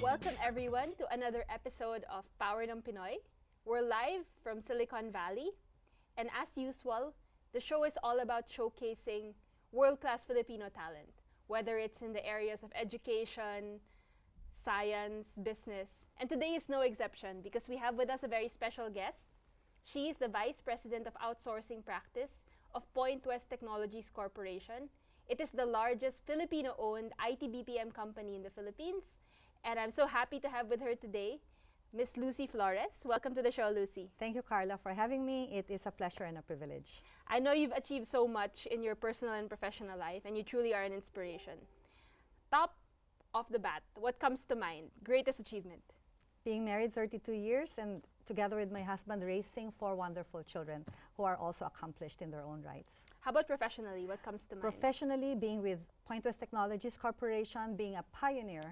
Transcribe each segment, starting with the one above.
Welcome everyone to another episode of Power ng Pinoy. We're live from Silicon Valley, and as usual, the show is all about showcasing world-class Filipino talent, whether it's in the areas of education, science, business, and today is no exception because we have with us a very special guest. She is the Vice President of Outsourcing Practice of Pointwest Technologies Corporation. It is the largest Filipino-owned IT BPM company in the Philippines. And I'm so happy to have with her today Miss Lucy Flores. Welcome to the show, Lucy. Thank you, Carla, for having me. It is a pleasure and a privilege. I know you've achieved so much in your personal and professional life, and you truly are an inspiration. Top off the bat, what comes to mind? Greatest achievement? Being married 32 years and together with my husband raising 4 wonderful children who are also accomplished in their own rights. How about professionally? What comes to mind? Professionally, being with Pointwest Technologies Corporation, being a pioneer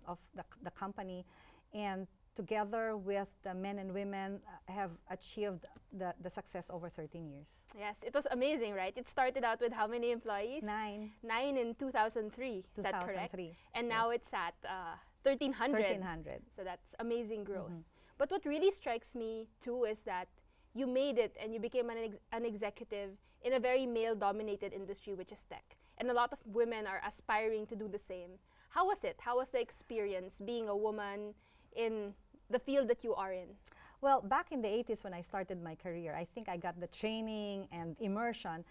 of the company, and together with the men and women have achieved the success over 13 years. Yes, it was amazing, right? It started out with how many employees? 9. 9 in 2003. Is that correct? And now it's at 1,300. 1,300. So that's amazing growth. But what really strikes me too is that you made it and you became an executive in a very male-dominated industry, which is tech. And a lot of women are aspiring to do the same. How was it? How was the experience being a woman in the field that you are in? Well, back in the 80s when I started my career, I think I got the training and immersion.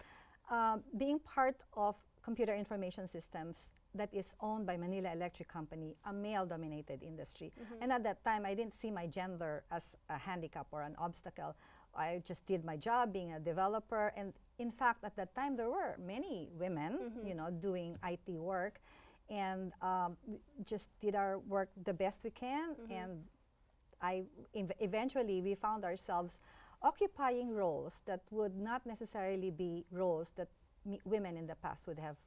Being part of computer information systems that is owned by Manila Electric Company, a male-dominated industry. And at that time, I didn't see my gender as a handicap or an obstacle. I just did my job being a developer. And in fact, at that time, there were many women, doing IT work. And we just did our work the best we can. And eventually, we found ourselves occupying roles that would not necessarily be roles that women in the past would have,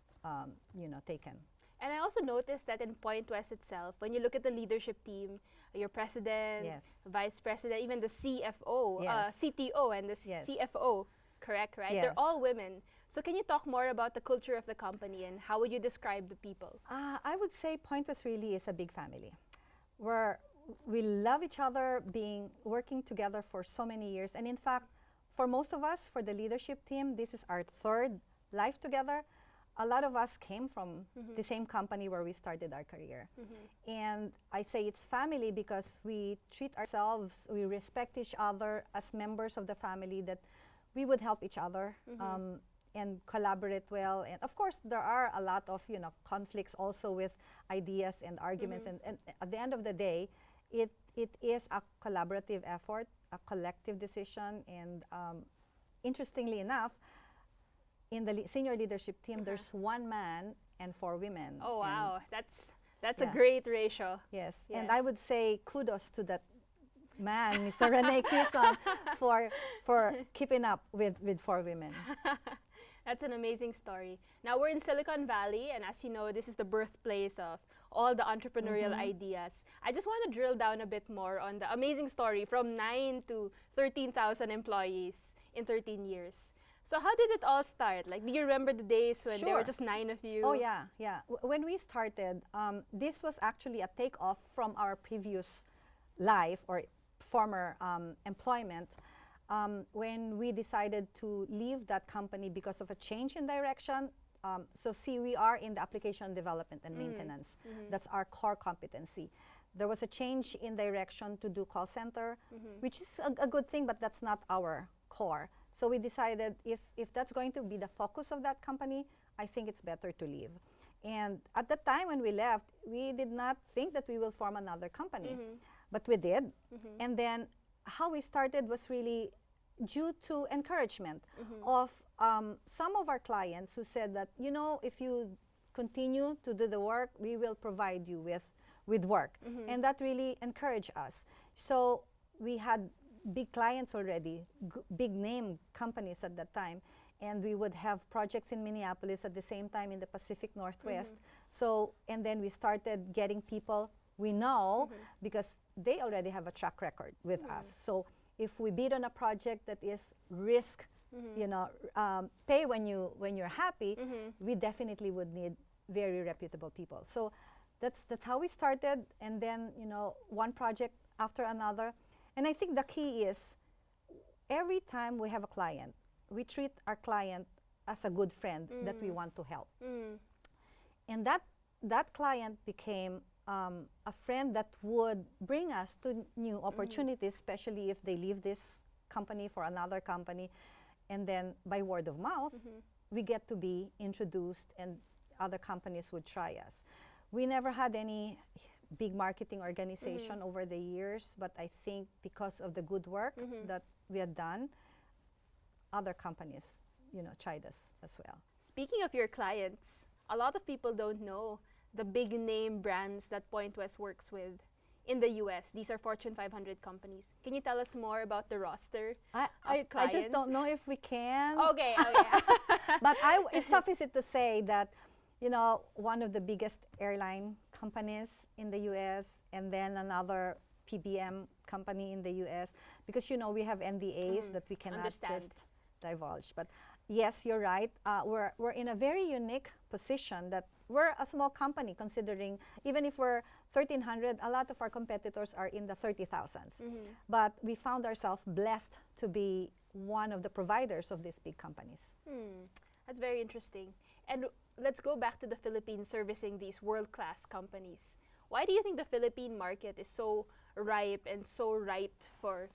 taken. And I also noticed that in Pointwest itself, when you look at the leadership team, your president, vice president, even the CFO, CTO, and the CFO, correct, right? Yes. They're all women. So can you talk more about the culture of the company and how would you describe the people? I would say Pointwest really is a big family, where we love each other, working together for so many years. And in fact, for most of us, for the leadership team, this is our 3rd life together. A lot of us came from the same company where we started our career. And I say it's family because we treat ourselves, we respect each other as members of the family, that we would help each other and collaborate well. And of course, there are a lot of conflicts also with ideas and arguments. And at the end of the day, it is a collaborative effort, a collective decision. And interestingly enough, in the senior leadership team, there's 1 man and 4 women. Oh, wow. That's a great ratio. Yes. And I would say kudos to that man, Mr. Rene Quezon, for keeping up with 4 women. That's an amazing story. Now, we're in Silicon Valley, and as you know, this is the birthplace of all the entrepreneurial ideas. I just want to drill down a bit more on the amazing story from 9 to 13,000 employees in 13 years. So how did it all start? Like, do you remember the days when there were just 9 of you? Oh, yeah. When we started, this was actually a takeoff from our previous life or former employment, when we decided to leave that company because of a change in direction. So see, we are in the application development and maintenance. That's our core competency. There was a change in direction to do call center, which is a good thing, but that's not our core. So we decided if that's going to be the focus of that company, I think it's better to leave. And at the time when we left, we did not think that we will form another company, but we did. And then how we started was really due to encouragement of some of our clients who said that, if you continue to do the work, we will provide you with work. And that really encouraged us. So we had big clients already, big name companies at that time, and we would have projects in Minneapolis at the same time in the Pacific Northwest. So, and then we started getting people we know because they already have a track record with us. So if we bid on a project that is risk, pay when you're happy, we definitely would need very reputable people. So that's how we started, and then one project after another. And I think the key is every time we have a client, we treat our client as a good friend that we want to help. And that client became a friend that would bring us to new opportunities, especially if they leave this company for another company. And then by word of mouth, we get to be introduced, and other companies would try us. We never had any big marketing organization over the years, but I think because of the good work that we had done, other companies, tried us as well. Speaking of your clients, a lot of people don't know the big name brands that Pointwest works with in the US. These are Fortune 500 companies. Can you tell us more about the roster of clients? I just don't know if we can. Okay. But it's sufficient to say that, one of the biggest airline companies in the US, and then another PBM company in the US, because, we have NDAs that we cannot just divulge. But yes, you're right. We're in a very unique position that we're a small company, considering even if we're 1,300, a lot of our competitors are in the 30,000s. But we found ourselves blessed to be one of the providers of these big companies. That's very interesting. And let's go back to the Philippines servicing these world-class companies. Why do you think the Philippine market is so ripe and so right for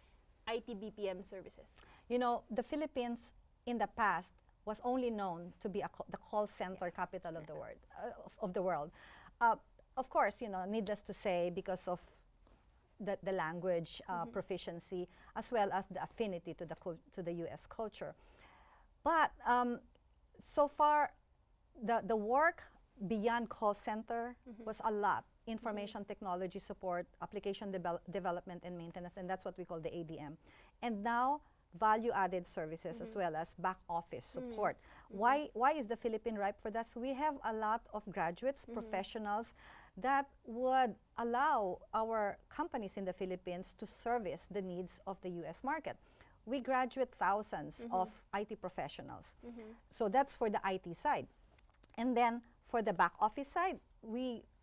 IT BPM services? The Philippines in the past was only known to be the call center capital of the world. Of course, needless to say, because of the language proficiency, as well as the affinity to the U.S. culture. But so far, the work beyond call center was a lot. Information technology support, application development and maintenance, and that's what we call the ADM. And now, value-added services as well as back office support. Why is the Philippine ripe for that? So we have a lot of graduates, professionals that would allow our companies in the Philippines to service the needs of the U.S. market. We graduate thousands of IT professionals. So that's for the IT side. And then for the back office side,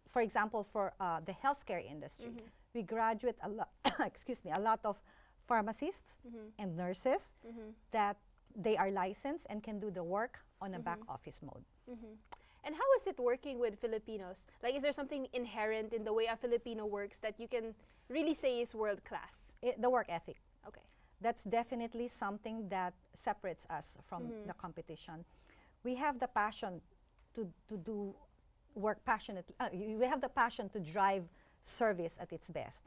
for example, for the healthcare industry, we graduate a lot of pharmacists and nurses that they are licensed and can do the work on a back office mode. And how is it working with Filipinos? Like, is there something inherent in the way a Filipino works that you can really say is world-class? The work ethic. Okay. That's definitely something that separates us from the competition. We have the passion to do work passionately. We have the passion to drive service at its best.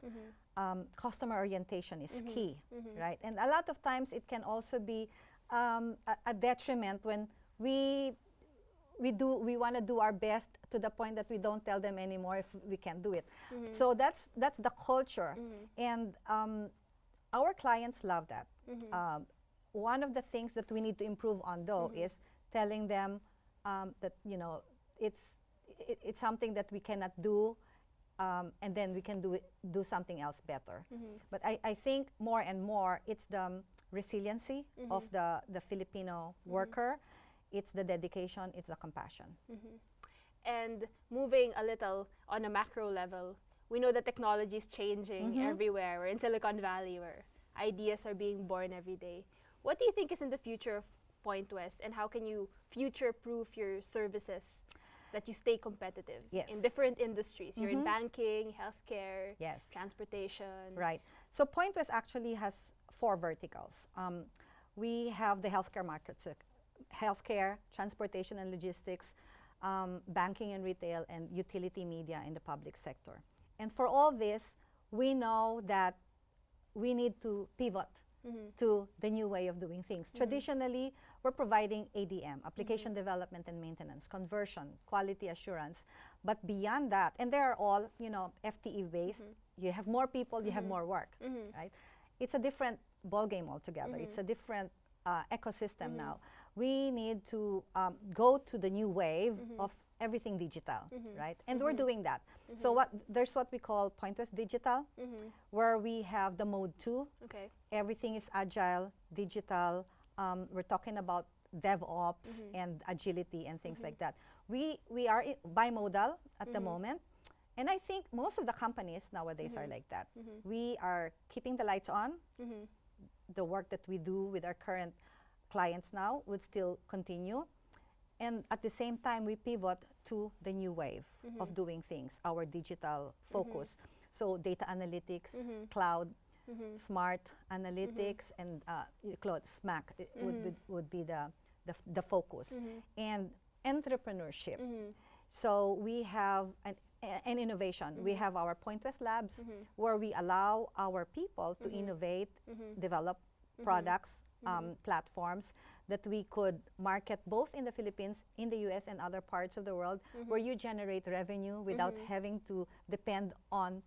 Customer orientation is key, right? And a lot of times it can also be a detriment when we want to do our best to the point that we don't tell them anymore if we can't do it. So that's the culture, and our clients love that. One of the things that we need to improve on, though, is telling them that it's something that we cannot do, and then we can do something else better. But I think more and more it's the resiliency of the Filipino worker. It's the dedication, it's the compassion. And moving a little on a macro level, we know that technology is changing everywhere. We're in Silicon Valley where ideas are being born every day. What do you think is in the future of Pointwest, and how can you future-proof your services that you stay competitive in different industries? You're in banking, healthcare, transportation. Right. So Pointwest actually has 4 verticals. We have the healthcare markets, healthcare, transportation and logistics, banking and retail, and utility media in the public sector. And for all this, we know that we need to pivot to the new way of doing things. Traditionally, we're providing ADM, application development and maintenance, conversion, quality assurance. But beyond that, and they are all, FTE based, you have more people, you have more work, right? It's a different ballgame altogether. It's a different ecosystem now. We need to go to the new wave of everything digital, right? And we're doing that. So there's what we call Pointwest Digital, where we have the mode 2. Okay. Everything is agile, digital. We're talking about DevOps and agility and things like that. We are bimodal at the moment, And I think most of the companies nowadays are like that. We are keeping the lights on. The work that we do with our current clients now would still continue. And at the same time, we pivot to the new wave of doing things, our digital focus. So data analytics, cloud, smart analytics, and cloud, SMAC would be the focus. And entrepreneurship. So we have an innovation. We have our Pointwest labs where we allow our people to innovate, develop products, platforms that we could market both in the Philippines, in the US, and other parts of the world, where you generate revenue without having to depend on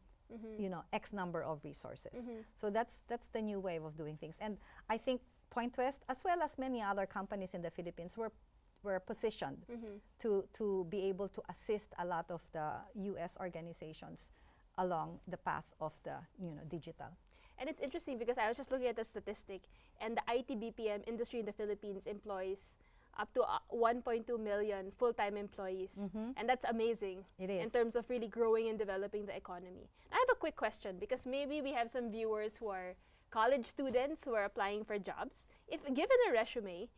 X number of resources. So that's the new wave of doing things. And I think Pointwest, as well as many other companies in the Philippines, were positioned to be able to assist a lot of the US organizations along the path of the digital. And it's interesting because I was just looking at the statistic, and the IT BPM industry in the Philippines employs up to 1.2 million full-time employees. And that's amazing. It is. In terms of really growing and developing the economy. I have a quick question, because maybe we have some viewers who are college students who are applying for jobs. If given a resume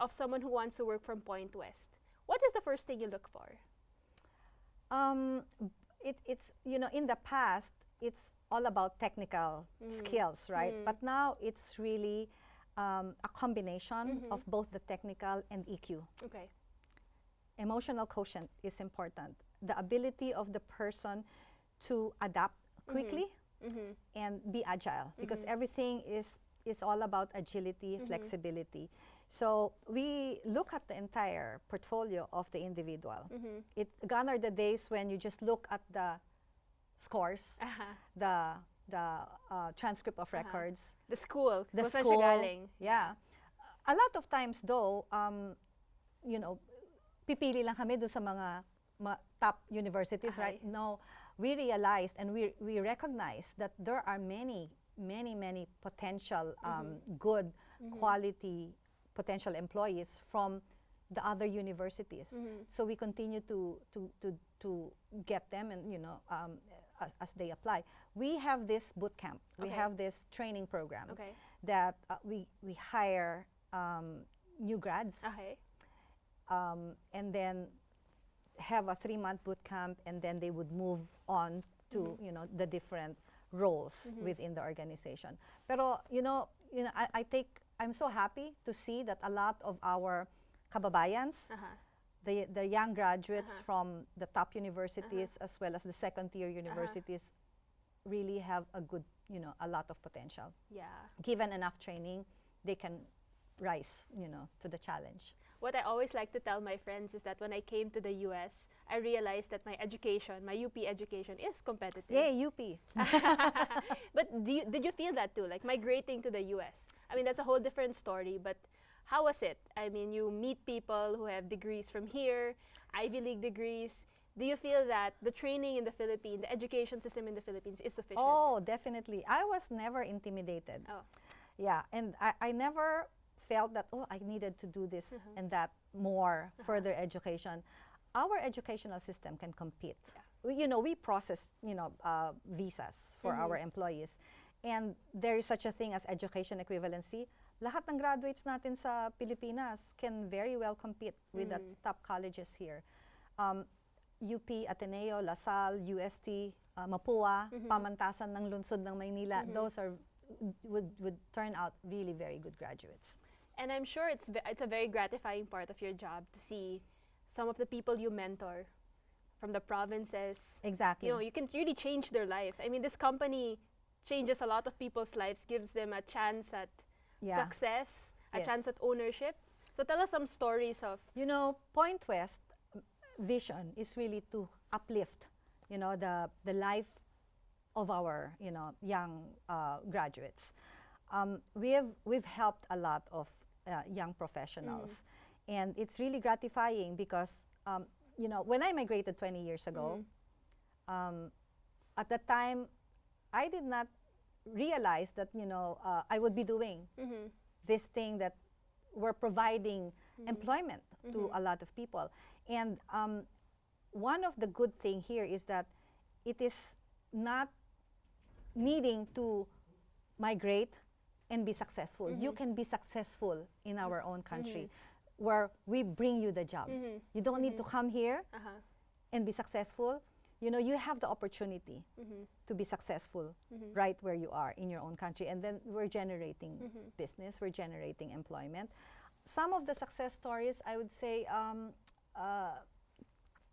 of someone who wants to work from Pointwest, what is the first thing you look for? It's in the past, it's all about technical skills, right? But now it's really a combination of both the technical and EQ. Okay. Emotional quotient is important. The ability of the person to adapt quickly and be agile, because everything is all about agility, flexibility. So we look at the entire portfolio of the individual. It gone are the days when you just look at the scores, the transcript of records, The school. the Kung saan school. siya galing. Yeah. A lot of times though, pipili lang kami doon sa mga top universities, right? No, we realized and we recognize that there are many potential good quality potential employees from the other universities. So we continue to get them, and as they apply. We have this boot camp. We have this training program that we hire new grads, and then have a 3-month boot camp, and then they would move on to the different roles within the organization. Pero I'm so happy to see that a lot of our kababayans, the young graduates from the top universities as well as the second-tier universities, really have a lot of potential. Yeah. Given enough training, they can rise, to the challenge. What I always like to tell my friends is that when I came to the US, I realized that my education, my UP education, is competitive. Yay, UP! But did you feel that too, like migrating to the US? I mean, that's a whole different story, but how was it? I mean, you meet people who have degrees from here, Ivy League degrees. Do you feel that the training in the Philippines, the education system in the Philippines is sufficient? Oh, definitely. I was never intimidated. Oh. Yeah, and I never felt that, I needed to do this and that more further education. Our educational system can compete. Yeah. We process, visas for our employees. And there is such a thing as education equivalency. Lahat ng graduates natin sa Pilipinas can very well compete with the top colleges here. UP, Ateneo, La Salle, UST, Mapua, Pamantasan ng Lungsod ng Maynila, those would turn out really very good graduates. And I'm sure it's a very gratifying part of your job to see some of the people you mentor from the provinces. Exactly. You can really change their life. I mean, this company changes a lot of people's lives, gives them a chance at success, a chance at ownership. So tell us some stories of... Pointwest vision is really to uplift, the life of our, young graduates. We've helped a lot of young professionals, and it's really gratifying because, when I migrated 20 years ago, at that time, I did not realize that, I would be doing this thing that we're providing employment to a lot of people. And one of the good thing here is that it is not needing to migrate and be successful. You can be successful in our own country where we bring you the job. You don't need to come here and be successful. You know, you have the opportunity to be successful right where you are in your own country. And then we're generating business, we're generating employment. Some of the success stories, I would say,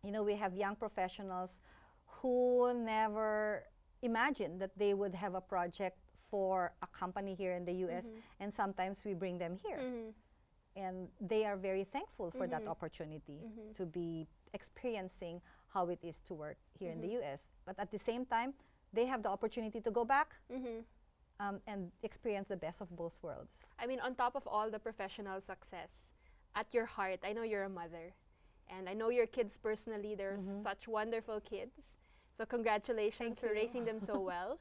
you know, we have young professionals who never imagined that they would have a project for a company here in the US, and sometimes we bring them here. And they are very thankful for that opportunity to be experiencing how it is to work here in the US. But at the same time, they have the opportunity to go back and experience the best of both worlds. I mean, on top of all the professional success, at your heart, I know you're a mother. And I know your kids personally, they're such wonderful kids. So congratulations for raising them so well.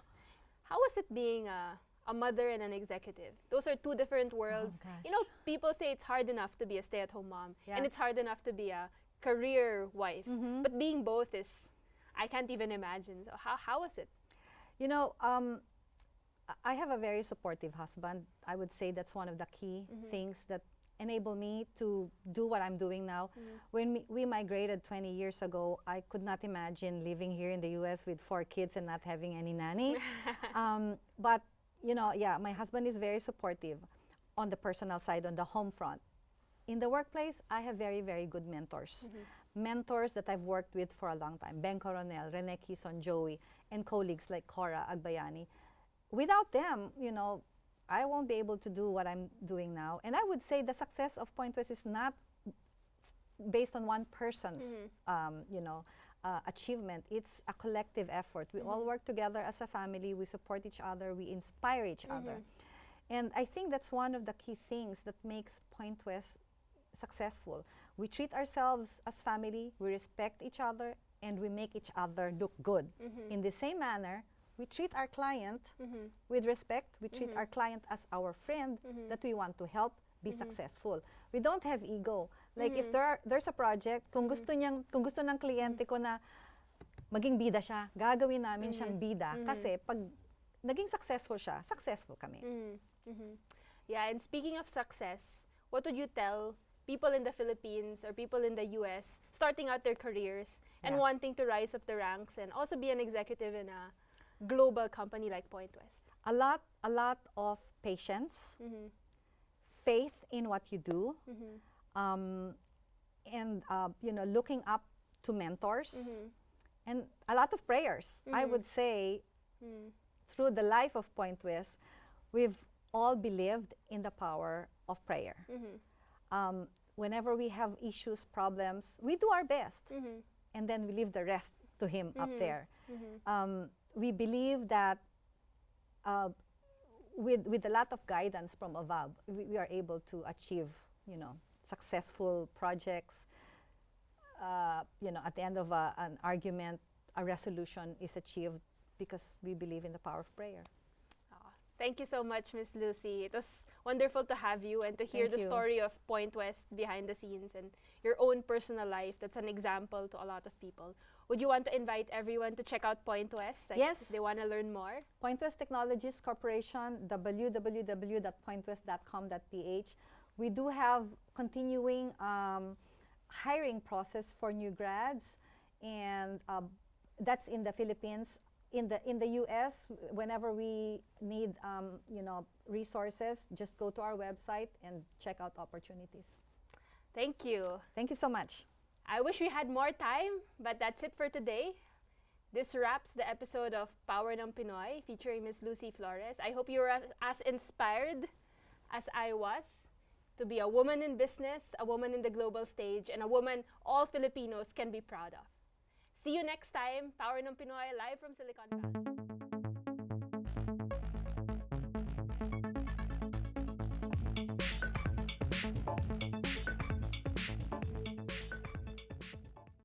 How was it being a mother and an executive? Those are two different worlds. You know, people say it's hard enough to be a stay-at-home mom, and it's hard enough to be a career wife. But being both is, I can't even imagine. So how was it? You know, I have a very supportive husband. I would say that's one of the key things that enable me to do what I'm doing now. When we migrated 20 years ago, I could not imagine living here in the US with 4 kids and not having any nanny. But, you know, yeah, my husband is very supportive on the personal side, on the home front. In the workplace, I have very, very good mentors. Mentors that I've worked with for a long time. Ben Coronel, Rene Quizon, Joey, and colleagues like Cora Agbayani. Without them, you know, I won't be able to do what I'm doing now. And I would say the success of Pointwest is not based on one person's, you know, achievement. It's a collective effort. We all work together as a family. We support each other. We inspire each other. And I think that's one of the key things that makes Pointwest successful. We treat ourselves as family. We respect each other, and we make each other look good. In the same manner, we treat our client with respect. We treat our client as our friend that we want to help be successful. We don't have ego. Like if there's a project, kung gusto ng kliyente ko na maging bida siya, gagawin namin siyang bida. Kasi pag naging successful siya, successful kami. Yeah, and speaking of success, what would you tell people in the Philippines or people in the US starting out their careers and wanting to rise up the ranks and also be an executive in a global company like Pointwest? A lot of patience, faith in what you do, and you know, looking up to mentors, and a lot of prayers. I would say through the life of Pointwest, we've all believed in the power of prayer. Whenever we have issues, problems, we do our best, and then we leave the rest to Him up there. We believe that with a lot of guidance from above, we are able to achieve, you know, successful projects. You know, at the end of an argument, a resolution is achieved because we believe in the power of prayer. Thank you so much, Miss Lucy. It was wonderful to have you and to hear the story of Pointwest behind the scenes and your own personal life. That's an example to a lot of people. Would you want to invite everyone to check out Pointwest? Like Yes. If they want to learn more? Pointwest Technologies Corporation, www.pointwest.com.ph. We do have continuing hiring process for new grads, and that's in the Philippines. In the US, whenever we need you know, resources, just go to our website and check out opportunities. Thank you. Thank you so much. I wish we had more time, but that's it for today. This wraps the episode of Power ng Pinoy featuring Miss Lucy Flores. I hope you were as inspired as I was to be a woman in business, a woman in the global stage, and a woman all Filipinos can be proud of. See you next time. Power ng Pinoy, live from Silicon Valley.